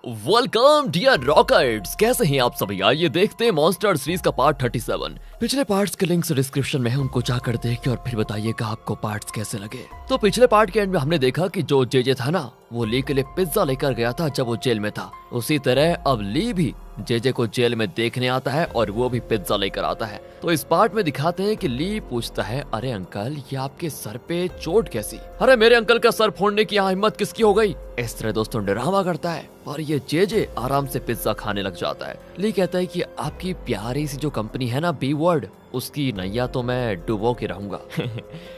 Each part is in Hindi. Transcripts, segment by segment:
वेलकम डियर रॉकेट्स, कैसे हैं आप सभी। आइए देखते हैं मॉन्स्टर सीरीज का पार्ट 37। पिछले पार्ट्स के लिंक्स डिस्क्रिप्शन में है, उनको जाकर देखिए और फिर बताइएगा आपको पार्ट्स कैसे लगे। तो पिछले पार्ट के एंड में हमने देखा कि जो जे था ना, वो ली के लिए पिज्जा लेकर गया था जब वो जेल में था। उसी तरह अब ली भी जे को जेल में देखने आता है और वो भी पिज्जा लेकर आता है। तो इस पार्ट में दिखाते हैं कि ली पूछता है, अरे अंकल ये आपके सर पे चोट कैसी? अरे मेरे अंकल का सर फोड़ने की यहाँ हिम्मत किसकी हो गई? इस तरह दोस्तों ड्रामा करता है और ये जे आराम से पिज्जा खाने लग जाता है। ली कहता है कि आपकी प्यारी सी जो कंपनी है ना बी वर्ड, उसकी नैया तो मैं डुबो के रहूंगा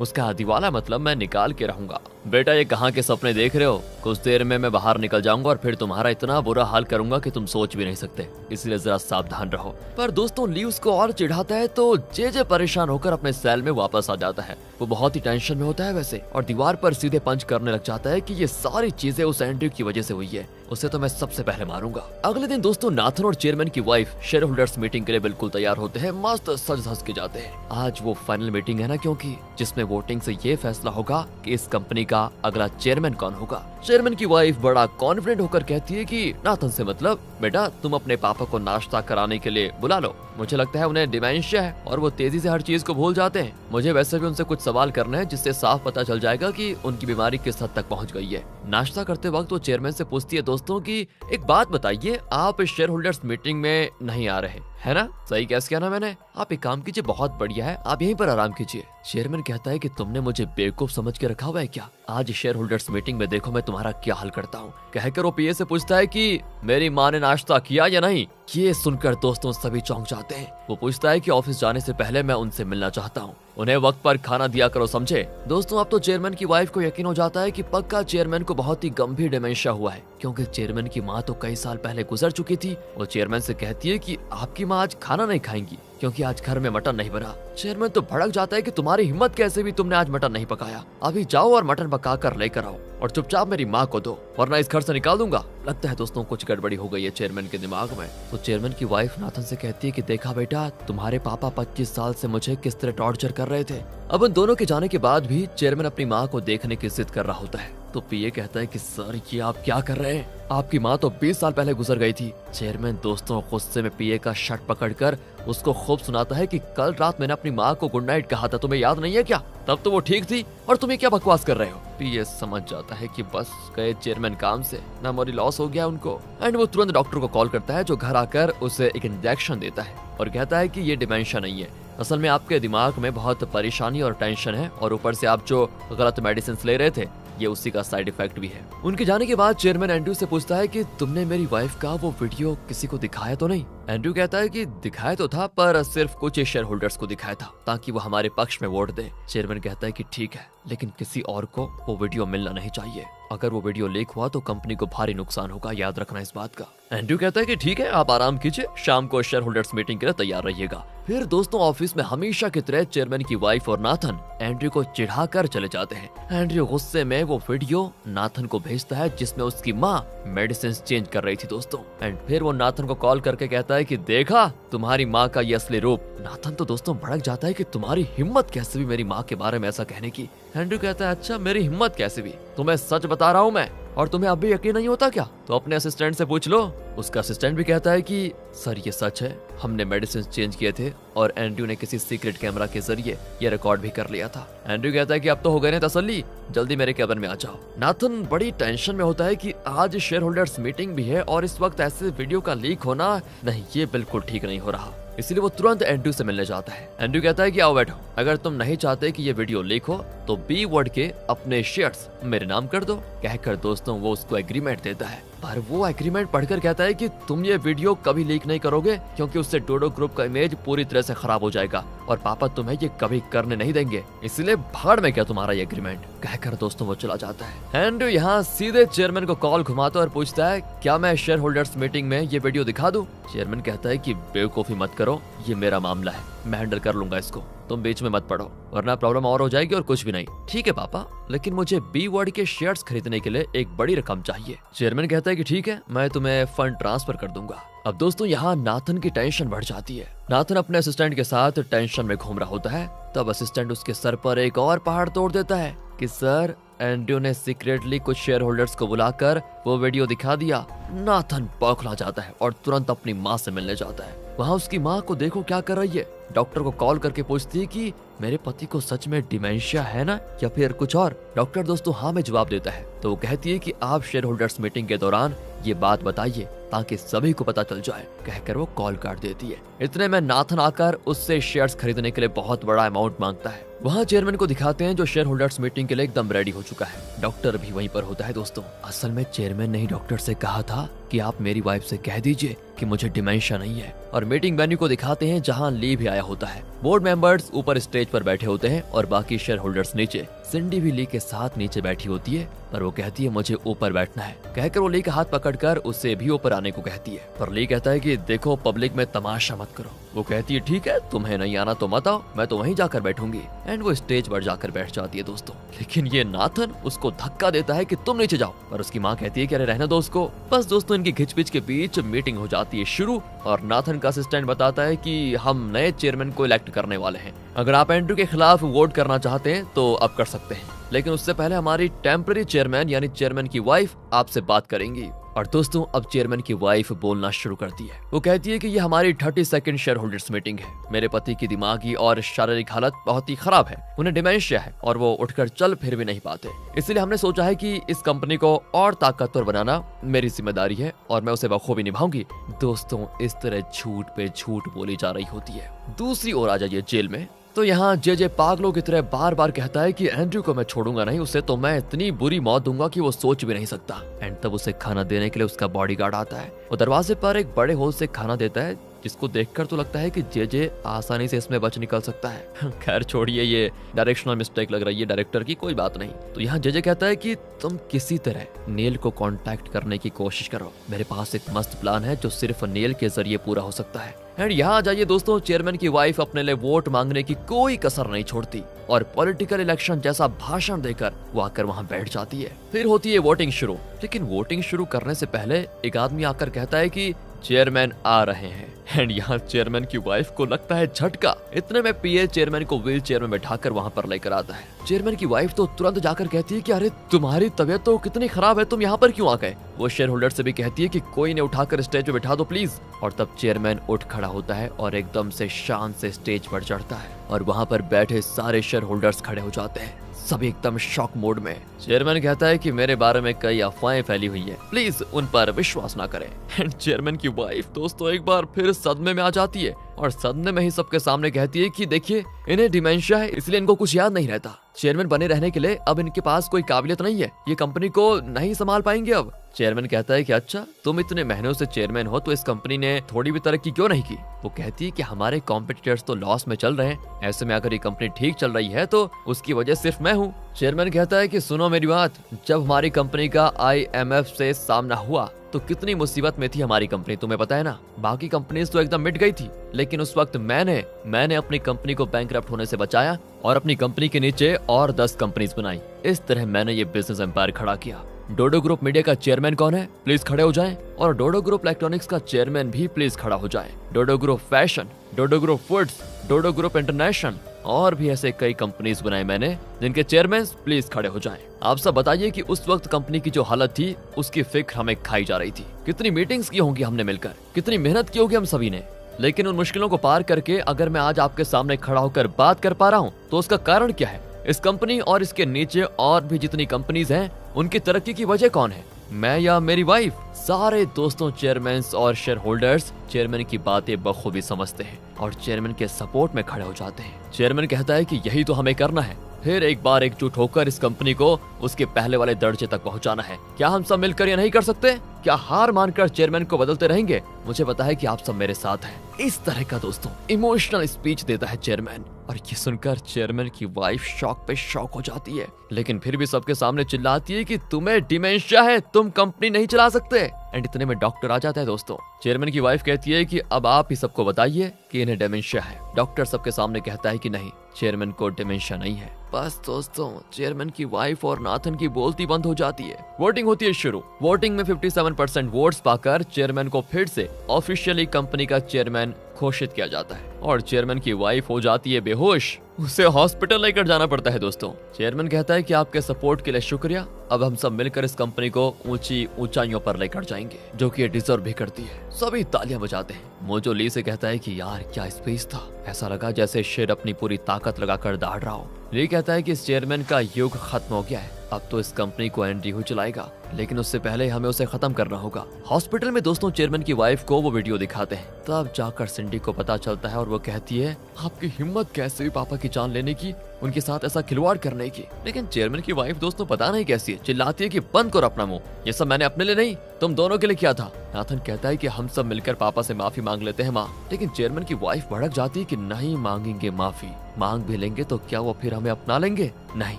उसका दिवाला मतलब मैं निकाल के रहूंगा। बेटा ये कहाँ के सपने देख रहे हो? कुछ देर में मैं बाहर निकल जाऊंगा और फिर तुम्हारा इतना बुरा हाल करूंगा कि तुम सोच भी नहीं सकते, इसलिए जरा सावधान रहो। पर दोस्तों ली उसको और चिढ़ाता है तो जे परेशान होकर अपने सेल में वापस आ जाता है। वो बहुत ही टेंशन में होता है वैसे, और दीवार पर सीधे पंच करने लग जाता है कि ये सारी चीजें उस एंड्रयू की वजह से हुई है, उसे तो मैं सबसे पहले मारूंगा। अगले दिन दोस्तों नाथन और चेयरमैन की वाइफ शेयर होल्डर्स मीटिंग के लिए बिल्कुल तैयार होते हैं, मस्त सज धज के जाते हैं। आज वो फाइनल मीटिंग है ना, क्योंकि जिसमें वोटिंग से ये फैसला होगा कि इस कंपनी का अगला चेयरमैन कौन होगा। चेयरमैन की वाइफ बड़ा कॉन्फिडेंट होकर कहती है कि नाथन से मतलब बेटा तुम अपने पापा को नाश्ता कराने के लिए बुला लो। मुझे लगता है उन्हें डिमेंशिया है और वो तेजी से हर चीज को भूल जाते हैं। मुझे वैसे भी उनसे कुछ सवाल करने हैं जिससे साफ पता चल जाएगा कि उनकी बीमारी किस हद तक पहुंच गई है। नाश्ता करते वक्त वो चेयरमैन से पूछती है दोस्तों की एक बात बताइए, आप शेयर होल्डर्स मीटिंग में नहीं आ रहे है ना? सही कैसे किया ना मैंने? आप एक काम कीजिए, बहुत बढ़िया है, आप यहीं पर आराम कीजिए। चेयरमैन कहता है कि तुमने मुझे बेवकूफ समझ के रखा हुआ है क्या? आज शेयर होल्डर्स मीटिंग में देखो मैं तुम्हारा क्या हल करता हूँ। कहकर वो पीए से पूछता है कि मेरी माँ ने नाश्ता किया या नहीं। ये सुनकर दोस्तों सभी चौंक जाते हैं। वो पूछता है कि ऑफिस जाने से पहले मैं उनसे मिलना चाहता हूँ, उन्हें वक्त पर खाना दिया करो, समझे? दोस्तों अब तो चेयरमैन की वाइफ को यकीन हो जाता है कि पक्का चेयरमैन को बहुत ही गंभीर डिमेंशिया हुआ है, क्योंकि चेयरमैन की माँ तो कई साल पहले गुजर चुकी थी। वो चेयरमैन से कहती है कि आपकी माँ आज खाना नहीं खाएंगी क्योंकि आज घर में मटन नहीं बना। चेयरमैन तो भड़क जाता है कि तुम्हारी हिम्मत कैसे भी तुमने आज मटन नहीं पकाया। अभी जाओ और मटन पका कर लेकर आओ और चुपचाप मेरी माँ को दो, वरना इस घर से निकाल दूंगा। लगता है दोस्तों कुछ गड़बड़ी हो गई है चेयरमैन के दिमाग में। तो चेयरमैन की वाइफ नाथन से कहती है कि देखा बेटा, तुम्हारे पापा 25 साल से मुझे किस तरह टॉर्चर कर रहे थे। अब उन दोनों के जाने के बाद भी चेयरमैन अपनी माँ को देखने की जिद कर रहा होता है। तो पीए कहता है कि सर ये आप क्या कर रहे हैं? आपकी माँ तो 20 साल पहले गुजर गई थी। चेयरमैन दोस्तों गुस्से में पीए का शर्ट पकड़कर उसको खूब सुनाता है कि कल रात मैंने अपनी माँ को गुड नाइट कहा था, तुम्हें याद नहीं है क्या? तब तो वो ठीक थी और तुम्हें क्या बकवास कर रहे हो? पीए समझ जाता है कि बस गए चेयरमैन काम से, मेमोरी लॉस हो गया उनको। एंड वो तुरंत डॉक्टर को कॉल करता है जो घर आकर उसे एक इंजेक्शन देता है और कहता है कि ये डिमेंशिया नहीं है, असल में आपके दिमाग में बहुत परेशानी और टेंशन है और ऊपर से आप जो गलत मेडिसिन ले रहे थे ये उसी का साइड इफेक्ट भी है। उनके जाने के बाद चेयरमैन एंड्रयू से पूछता है कि तुमने मेरी वाइफ का वो वीडियो किसी को दिखाया तो नहीं? एंड्रयू कहता है कि दिखाया तो था, पर सिर्फ कुछ शेयर होल्डर्स को दिखाया था ताकि वो हमारे पक्ष में वोट दे। चेयरमैन कहता है कि ठीक है, लेकिन किसी और को वो वीडियो मिलना नहीं चाहिए। अगर वो वीडियो लीक हुआ तो कंपनी को भारी नुकसान होगा, याद रखना इस बात का। एंड्रयू कहता है कि ठीक है, आप आराम कीजिए, शाम को शेयर होल्डर्स मीटिंग के लिए तैयार रहिएगा। फिर दोस्तों ऑफिस में हमेशा की तरह चेयरमैन की वाइफ और नाथन एंड्रयू को चिढ़ा कर चले जाते हैं। एंड्रयू गुस्से में वो वीडियो नाथन को भेजता है जिसमें उसकी माँ मेडिसिन चेंज कर रही थी दोस्तों। एंड फिर वो नाथन को कॉल करके कहता है कि देखा तुम्हारी माँ का ये असली रूप। नाथन तो दोस्तों भड़क जाता है कि तुम्हारी हिम्मत कैसे भी मेरी माँ के बारे में ऐसा कहने की। एंड्रयू कहता है अच्छा मेरी हिम्मत कैसे भी? तुम्हें सच बता रहा हूँ मैं, और तुम्हें अब भी यकीन नहीं होता क्या? तो अपने असिस्टेंट से पूछ लो। उसका असिस्टेंट भी कहता है कि सर ये सच है, हमने मेडिसिन चेंज किए थे और एंड्रयू ने किसी सीक्रेट कैमरा के जरिए ये रिकॉर्ड भी कर लिया था। एंड्रयू कहता है कि अब तो हो गए ना तसल्ली, जल्दी मेरे केबिन में आ जाओ। नाथन बड़ी टेंशन में होता है कि आज शेयर होल्डर्स मीटिंग भी है और इस वक्त ऐसे वीडियो का लीक होना नहीं, ये बिल्कुल ठीक नहीं हो रहा। इसलिए वो तुरंत एंड्रयू से मिलने जाता है। एंड्रयू कहता है कि आओ बैठो, अगर तुम नहीं चाहते कि ये वीडियो लीक हो तो बी वर्ड के अपने शेयर्स मेरे नाम कर दो। कहकर दोस्तों वो उसको एग्रीमेंट देता है, पर वो एग्रीमेंट पढ़कर कहता है कि तुम ये वीडियो कभी लीक नहीं करोगे क्योंकि उससे डोडो ग्रुप का इमेज पूरी तरह से खराब हो जाएगा और पापा तुम्हें ये कभी करने नहीं देंगे, इसलिए भाड़ में क्या तुम्हारा ये एग्रीमेंट। कहकर दोस्तों वो चला जाता है। एंड्रयू यहाँ सीधे चेयरमैन को कॉल घुमाता और पूछता है क्या मैं शेयर होल्डर्स मीटिंग में ये वीडियो दिखा दूं? चेयरमैन कहता है कि बेवकूफी मत करो, ये मेरा मामला है, मैं हैंडल कर लूंगा इसको, तुम बीच में मत पड़ो वरना प्रॉब्लम और हो जाएगी और कुछ भी नहीं। ठीक है पापा, लेकिन मुझे बी वर्ड के शेयर्स खरीदने के लिए एक बड़ी रकम चाहिए। चेयरमैन कहता है कि ठीक है, मैं तुम्हें फंड ट्रांसफर कर दूंगा। अब दोस्तों यहाँ नाथन की टेंशन बढ़ जाती है। नाथन अपने असिस्टेंट के साथ टेंशन में घूम रहा होता है, तब असिस्टेंट उसके सर पर एक और पहाड़ तोड़ देता है कि सर एंड्रयू ने सीक्रेटली कुछ शेयर होल्डर्स को बुलाकर वो वीडियो दिखा दिया। नाथन बौखला जाता है और तुरंत अपनी माँ से मिलने जाता है। वहाँ उसकी माँ को देखो क्या कर रही है, डॉक्टर को कॉल करके पूछती है कि मेरे पति को सच में डिमेंशिया है ना या फिर कुछ और। डॉक्टर दोस्तों हाँ में जवाब देता है। तो वो कहती है कि आप शेयर होल्डर्स मीटिंग के दौरान ये बात बताइए ताकि सभी को पता चल जाए। कहकर वो कॉल काट देती है। इतने में नाथन आकर उससे शेयर्स खरीदने के लिए बहुत बड़ा अमाउंट मांगता है। वहाँ चेयरमैन को दिखाते हैं जो शेयर होल्डर्स मीटिंग के लिए एकदम रेडी हो चुका है। डॉक्टर भी वहीं पर होता है। दोस्तों असल में चेयरमैन ने ही डॉक्टर से कहा था कि आप मेरी वाइफ से कह दीजिए कि मुझे डिमेंशिया नहीं है। और मीटिंग वेन्यू को दिखाते हैं जहाँ ली भी आया होता है। बोर्ड मेंबर्स ऊपर स्टेज पर बैठे होते हैं और बाकी शेयर होल्डर्स नीचे। सिंडी भी ली के साथ नीचे बैठी होती है पर वो कहती है मुझे ऊपर बैठना है। कहकर वो ली का हाथ पकड़कर उससे भी ऊपर आने को कहती है पर ली कहता है कि देखो पब्लिक में तमाशा मत करो। वो कहती है ठीक है तुम्हें नहीं आना तो मत आओ, मैं तो वहीं जाकर बैठूंगी। एंड वो स्टेज पर जाकर बैठ जाती है। दोस्तों लेकिन ये नाथन उसको धक्का देता है कि तुम नीचे जाओ पर उसकी माँ कहती है कि अरे रहने दो उसको। बस दोस्तों इनकी घिचपिच के बीच मीटिंग हो जाती है शुरू और नाथन का असिस्टेंट बताता है कि हम नए चेयरमैन को इलेक्ट करने वाले हैं। अगर आप एंड्रयू के खिलाफ वोट करना चाहते हैं तो अब कर सकते हैं, लेकिन उससे पहले हमारी टेम्पररी चेयरमैन यानी चेयरमैन की वाइफ आपसे बात करेंगी। और दोस्तों अब चेयरमैन की वाइफ बोलना शुरू करती है। वो कहती है कि ये हमारी 32nd शेयर होल्डर्स मीटिंग है। मेरे पति की दिमागी और शारीरिक हालत बहुत ही खराब है, उन्हें डिमेंशिया है और वो उठकर चल फिर भी नहीं पाते। इसलिए हमने सोचा है कि इस कंपनी को और ताकतवर बनाना मेरी जिम्मेदारी है और मैं उसे बखूबी निभाऊंगी। दोस्तों इस तरह झूठ पे झूठ बोली जा रही होती है। दूसरी ओर आ जाइए जेल में तो यहाँ जे पागलों की तरह बार बार कहता है कि एंड्रयू को मैं छोड़ूंगा नहीं, उसे तो मैं इतनी बुरी मौत दूंगा कि वो सोच भी नहीं सकता। एंड तब उसे खाना देने के लिए उसका बॉडीगार्ड आता है। वो दरवाजे पर एक बड़े होल से खाना देता है जिसको देखकर तो लगता है कि जे आसानी से इसमें बच निकल सकता है। खैर छोड़िए, ये डायरेक्शनल मिस्टेक लग रही है डायरेक्टर की, कोई बात नहीं। तो यहाँ जे कहता है कि तुम किसी तरह नील को कांटेक्ट करने की कोशिश करो, मेरे पास एक मस्त प्लान है जो सिर्फ नील के जरिए पूरा हो सकता है। एंड यहाँ आ जाइए दोस्तों, चेयरमैन की वाइफ अपने लिए वोट मांगने की कोई कसर नहीं छोड़ती और पॉलिटिकल इलेक्शन जैसा भाषण देकर वो आकर वहाँ बैठ जाती है। फिर होती है वोटिंग शुरू। लेकिन वोटिंग शुरू करने से पहले एक आदमी आकर कहता है कि चेयरमैन आ रहे हैं। एंड यहाँ चेयरमैन की वाइफ को लगता है झटका। इतने में पीए चेयरमैन को व्हील चेयर में बैठाकर वहाँ पर लेकर आता है। चेयरमैन की वाइफ तो तुरंत जाकर कहती है कि अरे तुम्हारी तबीयत तो कितनी खराब है, तुम यहाँ पर क्यों आ गए। वो शेयर होल्डर से भी कहती है कि कोई इन्हें उठाकर स्टेज पे बैठा दो प्लीज। और तब चेयरमैन उठ खड़ा होता है और एकदम से शान से स्टेज पर चढ़ता है और वहाँ पर बैठे सारे शेयर होल्डर्स खड़े हो जाते हैं, सभी एकदम शॉक मोड में। चेयरमैन कहता है कि मेरे बारे में कई अफवाहें फैली हुई है, प्लीज उन पर विश्वास ना करें। एंड चेयरमैन की वाइफ दोस्तों एक बार फिर सदमे में आ जाती है और सदमे में ही सबके सामने कहती है कि देखिए इन्हें डिमेंशिया है इसलिए इनको कुछ याद नहीं रहता। चेयरमैन बने रहने के लिए अब इनके पास कोई काबिलियत नहीं है, ये कंपनी को नहीं संभाल पाएंगे अब। चेयरमैन कहता है कि अच्छा तुम इतने महीनों से चेयरमैन हो तो इस कंपनी ने थोड़ी भी तरक्की क्यों नहीं की। वो कहती है कि हमारे कॉम्पिटिटर्स तो लॉस में चल रहे हैं, ऐसे में अगर ये कंपनी ठीक चल रही है तो उसकी वजह सिर्फ मैं हूँ। चेयरमैन कहता है कि सुनो मेरी बात, जब हमारी कंपनी का IMF से सामना हुआ तो कितनी मुसीबत में थी हमारी कंपनी, तुम्हें पता है ना। बाकी कंपनीज तो एकदम मिट गई थी, लेकिन उस वक्त मैंने अपनी कंपनी को बैंकरप्ट होने से बचाया और अपनी कंपनी के नीचे और 10 कंपनीज बनाई। इस तरह मैंने ये बिजनेस एम्पायर खड़ा किया। डोडो ग्रुप मीडिया का चेयरमैन कौन है, प्लीज खड़े हो जाएं। और डोडो ग्रुप इलेक्ट्रॉनिक्स का चेयरमैन भी प्लीज खड़ा हो जाए। Dodo group fashion, Dodo group foods, Dodo group international और भी ऐसे कई कंपनीज बनाए मैंने जिनके चेयरमैन प्लीज खड़े हो जाएं। आप सब बताइए कि उस वक्त कंपनी की जो हालत थी उसकी फिक्र हमें खाई जा रही थी। कितनी मीटिंग्स की होंगी हमने मिलकर, कितनी मेहनत की होगी हम सभी ने, लेकिन उन मुश्किलों को पार करके अगर मैं आज आपके सामने खड़ा होकर बात कर पा रहा हूँ तो उसका कारण क्या है। इस कंपनी और इसके नीचे और भी जितनी कंपनीज हैं उनकी तरक्की की वजह कौन है, मैं या मेरी वाइफ। सारे दोस्तों चेयरमैन और शेयर होल्डर्स चेयरमैन की बातें बखूबी समझते हैं और चेयरमैन के सपोर्ट में खड़े हो जाते हैं। चेयरमैन कहता है कि यही तो हमें करना है, फिर एक बार एकजुट होकर इस कंपनी को उसके पहले वाले दर्जे तक पहुंचाना है। क्या हम सब मिलकर ये नहीं कर सकते? क्या हार मानकर चेयरमैन को बदलते रहेंगे? मुझे पता है कि आप सब मेरे साथ हैं। इस तरह का दोस्तों इमोशनल स्पीच देता है चेयरमैन और ये सुनकर चेयरमैन की वाइफ शॉक पे शॉक हो जाती है, लेकिन फिर भी सबके सामने चिल्लाती है कि तुम्हें डिमेंशिया है, तुम कंपनी नहीं चला सकते। एंड इतने में डॉक्टर आ जाता है। दोस्तों चेयरमैन की वाइफ कहती है कि अब आप ही सबको बताइए कि इन्हें डिमेंशिया है। डॉक्टर सबके सामने कहता है कि नहीं, चेयरमैन को डिमेंशिया नहीं है। बस दोस्तों चेयरमैन की वाइफ और नाथन की बोलती बंद हो जाती है। वोटिंग होती है शुरू। वोटिंग में 57% वोट्स पाकर चेयरमैन को फिर से ऑफिशियली कंपनी का चेयरमैन घोषित किया जाता है और चेयरमैन की वाइफ हो जाती है बेहोश। उसे हॉस्पिटल लेकर जाना पड़ता है दोस्तों। चेयरमैन कहता है कि आपके सपोर्ट के लिए शुक्रिया, अब हम सब मिलकर इस कंपनी को ऊंची ऊंचाइयों पर लेकर जाएंगे, जो कि ये डिजर्व भी करती है। सभी तालियां बजाते हैं। मोजो ली से कहता है कि यार क्या स्पीच था, ऐसा लगा जैसे शेर अपनी पूरी ताकत लगाकर दहाड़ रहा हो। ली कहता है कि इस चेयरमैन का युग खत्म हो गया है, अब तो इस कंपनी को एंड्रयू चलाएगा, लेकिन उससे पहले हमें उसे खत्म करना होगा। हॉस्पिटल में दोस्तों चेयरमैन की वाइफ को वो वीडियो दिखाते हैं, तब जाकर सिंडी को पता चलता है और वो कहती है आपकी हिम्मत कैसे हुई पापा की जान लेने की, उनके साथ ऐसा खिलवाड़ करने की। लेकिन चेयरमैन की वाइफ दोस्तों पता नहीं कैसी है, चिल्लाती है कि बंद करो अपना मुंह, ये सब मैंने अपने लिए नहीं तुम दोनों के लिए किया था। नाथन कहता है कि हम सब मिलकर पापा से माफी मांग लेते हैं माँ, लेकिन चेयरमैन की वाइफ भड़क जाती है कि नहीं मांगेंगे माफी, मांग भी लेंगे तो क्या वो फिर हमें अपना लेंगे? नहीं।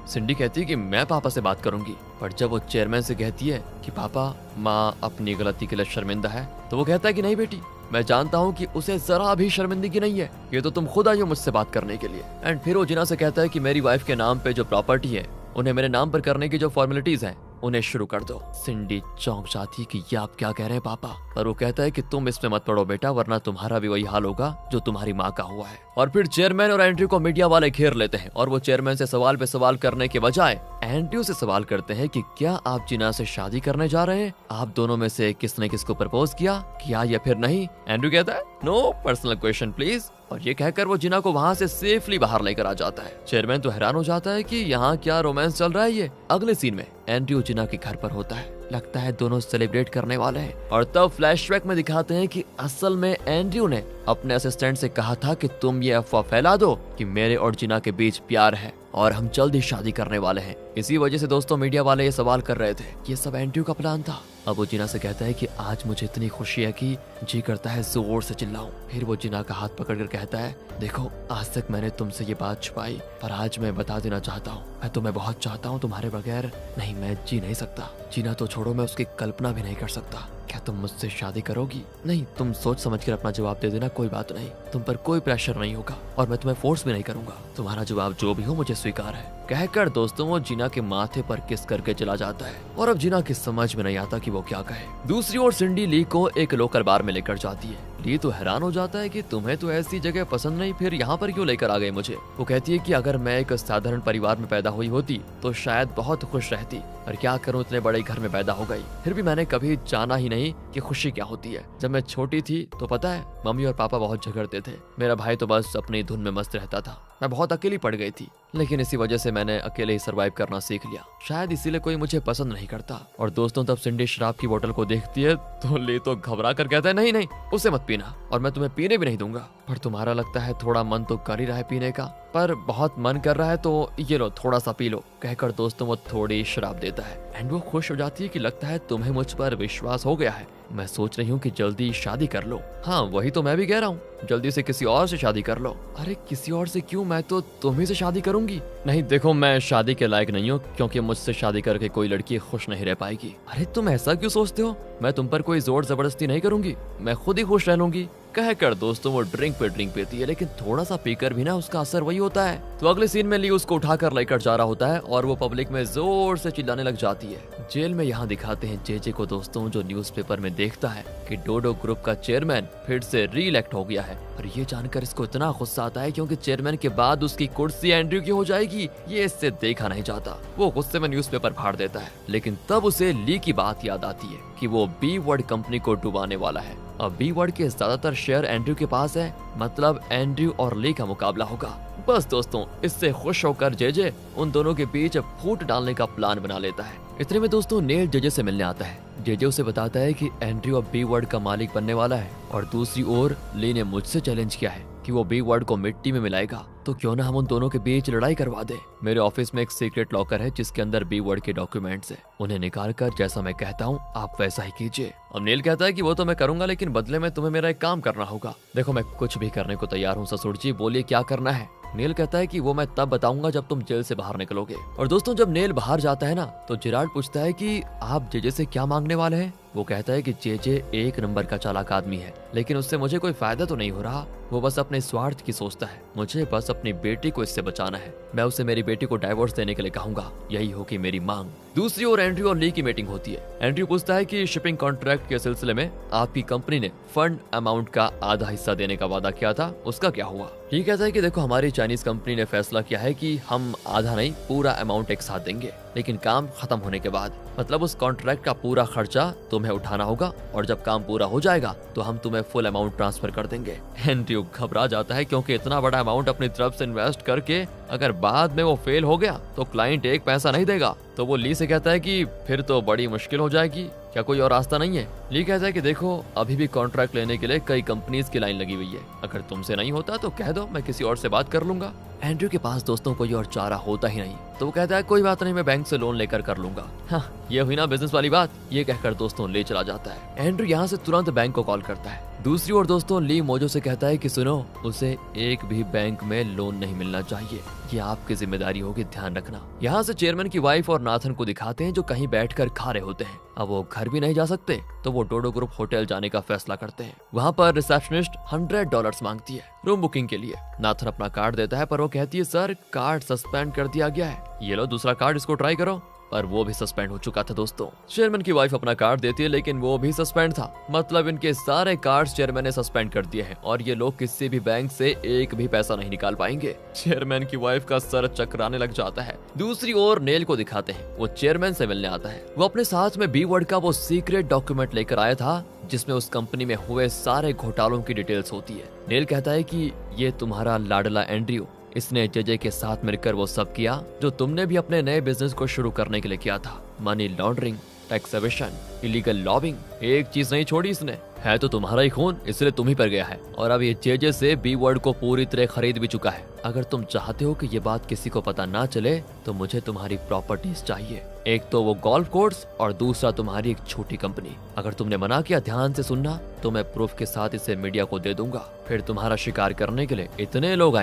सिंडी कहती है कि मैं पापा से बात करूंगी, पर जब वो चेयरमैन से कहती है कि पापा माँ अपनी गलती के लिए शर्मिंदा है, तो वो कहता है कि नहीं बेटी, मैं जानता हूँ कि उसे जरा भी शर्मिंदगी नहीं है, ये तो तुम खुद आई हो मुझसे बात करने के लिए। एंड फिर वो जिना से कहता है कि मेरी वाइफ के नाम पे जो प्रॉपर्टी है उन्हें मेरे नाम पर करने की जो फॉर्मेलिटीज हैं उन्हें शुरू कर दो। सिंडी चौंक जाती है कि ये आप क्या कह रहे हैं पापा, पर वो कहता है कि तुम इसमें मत पड़ो बेटा, वरना तुम्हारा भी वही हाल होगा जो तुम्हारी माँ का हुआ है। और फिर चेयरमैन और एंड्रयू को मीडिया वाले घेर लेते हैं और वो चेयरमैन से सवाल पे सवाल करने के बजाय एंड्रयू से सवाल करते हैं कि क्या आप जिना से शादी करने जा रहे हैं? आप दोनों में से किसने किसको प्रपोज किया या फिर नहीं? एंड्रयू कहता है नो पर्सनल क्वेश्चन प्लीज, और ये कहकर वो जिना को वहाँ से सेफली बाहर लेकर आ जाता है। चेयरमैन तो हैरान हो जाता है कि यहाँ क्या रोमांस चल रहा है ये। अगले सीन में एंड्रयू जिना के घर पर होता है, लगता है दोनों सेलिब्रेट करने वाले हैं। और तब फ्लैशबैक में दिखाते हैं कि असल में एंड्रयू ने अपने असिस्टेंट से कहा था कि तुम ये अफवाह फैला दो कि मेरे और जिना के बीच प्यार है और हम जल्द ही शादी करने वाले हैं। इसी वजह से दोस्तों मीडिया वाले ये सवाल कर रहे थे कि ये सब एंड्रयू का प्लान था। अब वो जिना से कहता है कि आज मुझे इतनी खुशी है कि जी करता है जोर से चिल्लाऊं। फिर वो जिना का हाथ पकड़कर कहता है देखो आज तक मैंने तुमसे ये बात छुपाई, पर आज मैं बता देना चाहता हूँ, मैं तुम्हें बहुत चाहता हूँ, तुम्हारे बगैर नहीं मैं जी नहीं सकता। जीना तो छोड़ो, मैं उसकी कल्पना भी नहीं कर सकता। क्या तुम मुझसे शादी करोगी? नहीं, तुम सोच समझ कर अपना जवाब दे देना, कोई बात नहीं, तुम पर कोई प्रेशर नहीं होगा और मैं तुम्हें फोर्स भी नहीं करूंगा, तुम्हारा जवाब जो भी हो मुझे स्वीकार है। कहकर दोस्तों वो जिना के माथे पर किस करके चला जाता है और अब जिना की समझ में नहीं आता कि वो क्या कहे। दूसरी ओर सिंडी ली को एक लोकल बार में लेकर जाती है। ली तो हैरान हो जाता है कि तुम्हें तो ऐसी जगह पसंद नहीं, फिर यहाँ पर क्यों लेकर आ गए मुझे? वो कहती है कि अगर मैं एक साधारण परिवार में पैदा हुई होती तो शायद बहुत खुश रहती, और क्या करूं इतने बड़े घर में पैदा हो गई। फिर भी मैंने कभी जाना ही नहीं कि खुशी क्या होती है। जब मैं छोटी थी तो पता है मम्मी और पापा बहुत झगड़ते थे, मेरा भाई तो बस अपनी धुन में मस्त रहता था, मैं बहुत अकेली पड़ गई थी, लेकिन इसी वजह से मैंने अकेले ही सरवाइव करना सीख लिया। शायद इसीलिए कोई मुझे पसंद नहीं करता। और दोस्तों तब सिंडी शराब की बोतल को देखती है तो ली तो घबरा कर कहता है नहीं नहीं उसे मत पीना, और मैं तुम्हें पीने भी नहीं दूंगा। पर तुम्हारा लगता है थोड़ा मन तो कर ही रहा है पीने का, पर बहुत मन कर रहा है तो ये लो थोड़ा सा पी लो। कहकर दोस्तों वो थोड़ी शराब देता है एंड वो खुश हो जाती है कि लगता है तुम्हें मुझ पर विश्वास हो गया है, मैं सोच रही हूँ कि जल्दी शादी कर लो। हाँ वही तो मैं भी कह रहा हूँ, जल्दी से किसी और से शादी कर लो। अरे किसी और से क्यों, मैं तो तुम्ही से शादी करूंगी। नहीं देखो मैं शादी के लायक नहीं हूँ, क्योंकि मुझसे शादी करके कोई लड़की खुश नहीं रह पाएगी। अरे तुम ऐसा क्यों सोचते हो, मैं तुम पर कोई जोर जबरदस्ती नहीं करूंगी, मैं खुद ही खुश रह लूंगी। कहकर दोस्तों वो ड्रिंक पे ड्रिंक पीती है, लेकिन थोड़ा सा पीकर भी ना उसका असर वही होता है। तो अगले सीन में ली उसको उठाकर लेकर जा रहा होता है और वो पब्लिक में जोर से चिल्लाने लग जाती है। जेल में यहाँ दिखाते हैं जेजे को दोस्तों, जो न्यूज़पेपर में देखता है कि डोडो ग्रुप का चेयरमैन फिर से री इलेक्ट हो गया है। और ये जानकर इसको इतना गुस्सा आता है क्योंकि चेयरमैन के बाद उसकी कुर्सी एंड्रयू की हो जाएगी, ये इससे देखा नहीं जाता। वो गुस्से में न्यूज़पेपर फाड़ देता है, लेकिन तब उसे ली की बात याद आती है कि वो बी वर्ड कंपनी को डुबाने वाला है। अब बी वर्ड के ज्यादातर शेयर एंड्रयू के पास है, मतलब एंड्रयू और ली का मुकाबला होगा। बस दोस्तों इससे खुश होकर जेजे उन दोनों के बीच फूट डालने का प्लान बना लेता है। इतने में दोस्तों नेल जेजे से मिलने आता है। जेजे उसे बताता है कि एंड्रयू अब बी वर्ड का मालिक बनने वाला है, और दूसरी ओर ली ने मुझसे चैलेंज किया है कि वो बी वर्ड को मिट्टी में मिलाएगा, तो क्यों ना हम उन दोनों के बीच लड़ाई करवा दे। मेरे ऑफिस में एक सीक्रेट लॉकर है जिसके अंदर बी वर्ड के डॉक्यूमेंट्स है, उन्हें निकाल कर जैसा मैं कहता हूँ आप वैसा ही कीजिए। अब नील कहता है कि वो तो मैं करूंगा, लेकिन बदले में तुम्हें मेरा एक काम करना होगा। देखो मैं कुछ भी करने को तैयार हूँ ससुर जी, बोलिए क्या करना है। नेल कहता है कि वो मैं तब बताऊंगा जब तुम जेल से बाहर निकलोगे। और दोस्तों जब नेल बाहर जाता है ना तो जिराल्ड पूछता है कि आप जेजे से क्या मांगने वाले हैं। वो कहता है कि जेजे एक नंबर का चालाक आदमी है, लेकिन उससे मुझे कोई फायदा तो नहीं हो रहा। वो बस अपने स्वार्थ की सोचता है। मुझे बस अपनी बेटी को इससे बचाना है। मैं उसे मेरी बेटी को डाइवोर्स देने के लिए कहूंगा, यही होगी मेरी मांग। दूसरी ओर एंड्रयू और ली की मीटिंग होती है। एंड्रयू पूछता है कि शिपिंग कॉन्ट्रैक्ट के सिलसिले में आपकी कंपनी ने फंड अमाउंट का आधा हिस्सा देने का वादा किया था, उसका क्या हुआ? ली कहता है कि देखो, हमारी चाइनीज कंपनी ने फैसला किया है कि हम आधा नहीं पूरा अमाउंट एक साथ देंगे, लेकिन काम खत्म होने के बाद, मतलब उस कॉन्ट्रैक्ट का पूरा खर्चा तुम्हें उठाना होगा और जब काम पूरा हो जाएगा तो हम तुम्हें फुल अमाउंट ट्रांसफर कर देंगे। एंड्रयू घबरा जाता है क्योंकि इतना बड़ा अमाउंट अपनी तरफ से इन्वेस्ट करके अगर बाद में वो फेल हो गया तो क्लाइंट एक पैसा नहीं देगा। तो वो ली से कहता है कि फिर तो बड़ी मुश्किल हो जाएगी, क्या कोई और रास्ता नहीं है? ली कहता है कि देखो, अभी भी कॉन्ट्रैक्ट लेने के लिए कई कंपनीज की लाइन लगी हुई है, अगर तुमसे नहीं होता तो कह दो, मैं किसी और से बात कर लूंगा। एंड्रयू के पास दोस्तों कोई और चारा होता ही नहीं, तो वो कहता है कोई बात नहीं, मैं बैंक से लोन लेकर कर लूंगा। हाँ, ये हुई ना बिजनेस वाली बात। ये कहकर दोस्तों ले चला जाता है। एंड्रयू यहाँ से तुरंत बैंक को कॉल करता है। दूसरी ओर दोस्तों ली मोजो से कहता है कि सुनो, उसे एक भी बैंक में लोन नहीं मिलना चाहिए, ये आपकी जिम्मेदारी होगी, ध्यान रखना। यहाँ से चेयरमैन की वाइफ और नाथन को दिखाते हैं जो कहीं बैठकर खा रहे होते हैं। अब वो घर भी नहीं जा सकते तो वो डोडो ग्रुप होटल जाने का फैसला करते हैं। वहाँ पर रिसेप्शनिस्ट $100 मांगती है रूम बुकिंग के लिए। नाथन अपना कार्ड देता है पर वो कहती है सर, कार्ड सस्पेंड कर दिया गया है, ये लो दूसरा कार्ड, इसको ट्राई करो। पर वो भी सस्पेंड हो चुका था दोस्तों। चेयरमैन की वाइफ अपना कार्ड देती है लेकिन वो भी सस्पेंड था, मतलब इनके सारे कार्ड्स चेयरमैन ने सस्पेंड कर दिए हैं और ये लोग किसी भी बैंक से एक भी पैसा नहीं निकाल पाएंगे। चेयरमैन की वाइफ का सर चकराने लग जाता है। दूसरी ओर नेल को दिखाते हैं, वो चेयरमैन से मिलने आता है। वो अपने साथ में बी वर्ड का वो सीक्रेट डॉक्यूमेंट लेकर आया था जिसमें उस कंपनी में हुए सारे घोटालों की डिटेल्स होती है। नेल कहता है कि ये तुम्हारा लाडला एंड्रयू, इसने जेजे के साथ मिलकर वो सब किया जो तुमने भी अपने नए बिजनेस को शुरू करने के लिए किया था। Money laundering, tax aviation, illegal lobbying, एक चीज नहीं छोड़ी इसने। है तो तुम्हारा ही खून, इसलिए तुम ही पर गया है और अब ये जेजे से बी वर्ड को पूरी तरह खरीद भी चुका है। अगर तुम चाहते हो कि ये बात किसी को पता ना चले तो मुझे तुम्हारी प्रॉपर्टीज चाहिए, एक तो वो गोल्फ कोर्स और दूसरा तुम्हारी एक छोटी कंपनी। अगर तुमने मना किया ध्यान से सुनना, तो मैं प्रूफ के साथ इसे मीडिया को दे दूंगा। फिर तुम्हारा शिकार करने के लिए इतने लोग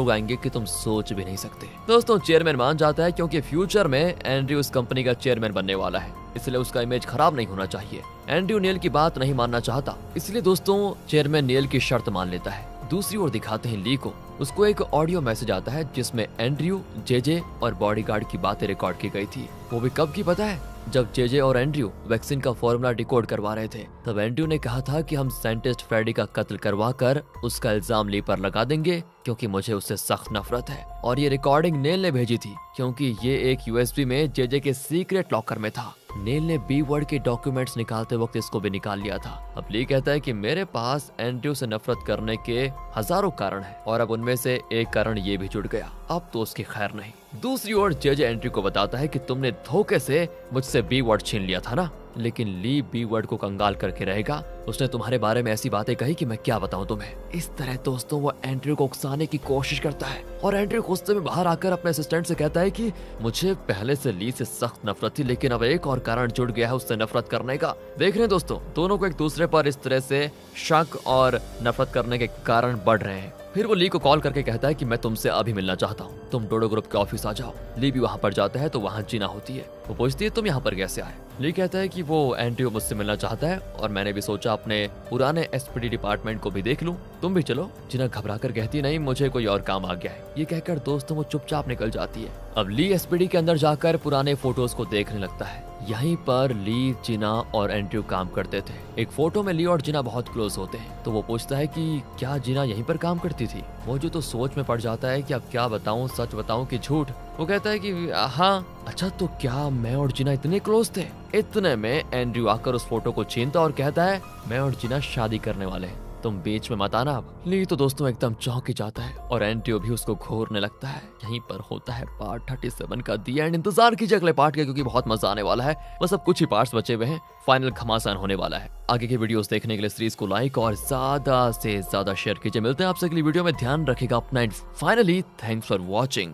आएंगे कि तुम सोच भी नहीं सकते। दोस्तों चेयरमैन मान जाता है क्योंकि फ्यूचर में एंड्रयू उस कंपनी का चेयरमैन बनने वाला है, इसलिए उसका इमेज खराब नहीं होना चाहिए। एंड्रयू नेल की बात नहीं मानना चाहता, इसलिए दोस्तों चेयरमैन नेल की शर्त मान लेता है। दूसरी ओर दिखाते हैं ली को। उसको एक ऑडियो मैसेज आता है जिसमें एंड्रयू, जेजे और बॉडीगार्ड की बातें रिकॉर्ड की गई थी। वो भी कब की पता है? जब जेजे और एंड्रयू वैक्सीन का फॉर्मूला डिकोड करवा रहे थे, तब एंड्रयू ने कहा था कि हम साइंटिस्ट फ्रेडी का कत्ल करवा कर उसका इल्जाम ली पर लगा देंगे क्योंकि मुझे उससे सख्त नफरत है। और ये रिकॉर्डिंग नेल ने भेजी थी क्योंकि ये एक यूएसबी में जेजे के सीक्रेट लॉकर में था। नेल ने बी वर्ड के डॉक्यूमेंट्स निकालते वक्त इसको भी निकाल लिया था। अब ली कहता है कि मेरे पास एंड्रयू से नफरत करने के हजारों कारण हैं और अब उनमें से एक कारण ये भी जुड़ गया, अब तो उसकी खैर नहीं। दूसरी ओर जेजे एंड्रयू को बताता है कि तुमने धोखे से मुझसे बी वर्ड छीन लिया था ना, लेकिन ली बी वर्ड को कंगाल करके रहेगा। उसने तुम्हारे बारे में ऐसी बातें कही कि मैं क्या बताऊं तुम्हें। इस तरह दोस्तों वो एंड्रयू को उकसाने की कोशिश करता है और एंड्रयू गुस्से में बाहर आकर अपने असिस्टेंट से कहता है कि मुझे पहले से ली से सख्त नफरत थी, लेकिन अब एक और कारण जुड़ गया है उससे नफरत करने का। देख रहे हैं दोस्तों, दोनों को एक दूसरे पर इस तरह से शक और नफरत करने के कारण बढ़ रहे हैं। फिर वो ली को कॉल करके कहता है कि मैं तुमसे अभी मिलना चाहता हूँ, तुम डोडो ग्रुप के ऑफिस आ जाओ। ली भी वहाँ पर जाता है तो वहाँ जीना होती है। वो पूछती है तुम यहाँ पर कैसे आए? ली कहता है कि वो एंड्रयू मुझसे मिलना चाहता है और मैंने भी सोचा अपने पुराने एसपीडी डिपार्टमेंट को भी देख लूं, तुम भी चलो। जिना घबरा कर कहती नहीं, मुझे कोई और काम आ गया है। ये कहकर दोस्तों वो चुपचाप निकल जाती है। अब ली एसपीडी के अंदर जाकर पुराने फोटोज को देखने लगता है। यहीं पर ली, जिना और एंड्रयू काम करते थे। एक फोटो में ली और जिना बहुत क्लोज होते हैं, तो वो पूछता है कि क्या जिना यहीं पर काम करती थी? मोजो तो सोच में पड़ जाता है कि अब क्या बताऊं, सच बताऊं कि झूठ। वो कहता है कि हाँ। अच्छा, तो क्या मैं और जिना इतने क्लोज थे? इतने में एंड्रयू आकर उस फोटो को छीनता और कहता है मैं और जिना शादी करने वाले हैं, तुम बीच में मत आना। अब ली तो दोस्तों एकदम चौंक जाता है और एंड्रयू भी उसको घूरने लगता है। यहीं पर होता है पार्ट 37 का दी एंड। इंतजार कीजिए अगले पार्ट का क्योंकि बहुत मजा आने वाला है। बस अब कुछ ही पार्ट्स बचे हुए हैं, फाइनल घमासान होने वाला है। आगे के वीडियोस देखने के लिए सीरीज को लाइक और ज्यादा से ज्यादा शेयर कीजिए। मिलते हैं आपसे अगली वीडियो में, ध्यान रखिएगा अपना and finally thanks for watching.